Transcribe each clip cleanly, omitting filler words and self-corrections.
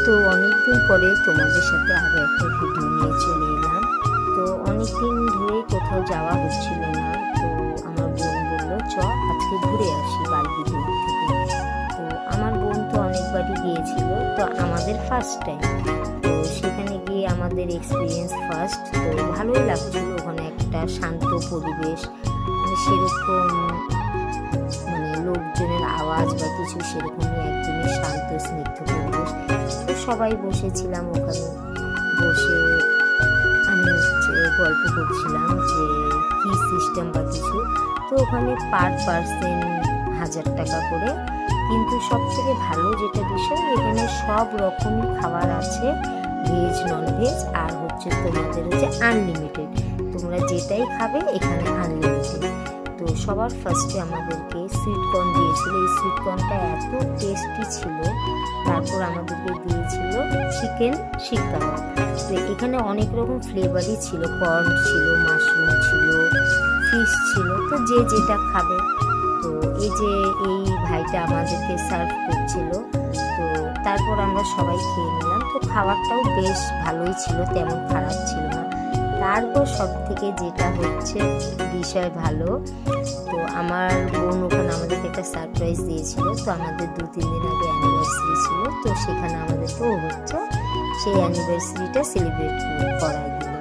তো অনেকদিন পরে তোমাদের সাথে আরও একটা ভিডিও নিয়ে চলে এলাম। তো অনেকদিন ধরে কোথাও যাওয়া হচ্ছিল না, তো আমার বোন বললো চ আজকে ঘুরে আসি বালবিদুর থেকে। তো আমার বোন তো অনেকবারই গিয়েছিল, তো আমাদের ফার্স্ট টাইম। তো সেখানে গিয়ে আমাদের এক্সপিরিয়েন্স ফার্স্ট। তো ভালোই লাগছিল, ওখানে একটা শান্ত পরিবেশ, মানে সেরকম লোকজনের আওয়াজ বা কিছু সেরকমই, একদমই শান্ত স্নিগ্ধ পরিবেশ। তো সবাই বসেছিলাম ওখানে, বসে আমি গল্প করছিলাম যে কি সিস্টেম বা কিছু। তো ওখানে পার পার্সন 1000 টাকা করে, কিন্তু সব থেকে ভালো যেটা বিষয়, এখানে সব রকমই খাবার আছে, ভেজ নন ভেজ, আর তোমাদের আনলিমিটেড, তোমরা যেটাই খাবে এখানে আনলিমিটেড। তো সবার ফার্স্টে আমাদেরকে সুইট কর্ন দিয়েছিল, এই সুইট কর্নটা এত টেস্টি ছিল। তারপর আমাদেরকে দিয়েছিল চিকেন শিক কাবাব। তো এখানে অনেক রকম ফ্লেভারই ছিল, কর্ন ছিল, মাশরুম ছিল, ফিশ ছিল, তো যে যেটা খাবে। তো এই ভাইটা আমাদেরকে সার্ভ করছিল। তো তারপর আমরা সবাই খেয়ে নিলাম। তো খাবারটাও বেশ ভালোই ছিল, তেমন খারাপ ছিল না। তারপর সব থেকে যেটা বিষয় ভালো, তো আমার বোন ওখানে আমাদেরকে একটা সারপ্রাইজ দিয়েছিল। তো আমাদের 2-3 দিন আগে অ্যানিভার্সারি ছিল, তো সেখানে আমাদেরকেও সেই অ্যানিভার্সারিটা সেলিব্রেট করাই দিল।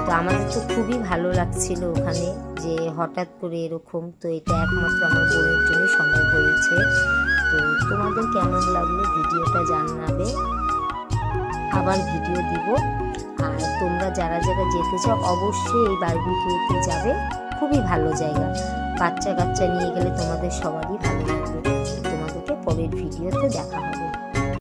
তো আমাদের তো খুবই ভালো লাগছিল ওখানে, যে হঠাৎ করে এরকম। তো এটা একমাত্র আমার বোনের জন্যই সম্ভব হয়েছে। তো তোমাদের কেমন লাগলো ভিডিওটা জানাবে, আবার ভিডিও দিব। আর তোমরা যারা যারা যেতে চাও অবশ্যই এই বারবিকিউতে যাবে, খুবই ভালো জায়গা। বাচ্চা কাচ্চা নিয়ে গেলে তোমাদের সবারই ভালো লাগবে। তোমাদেরকে পরের ভিডিওতে দেখা হবে।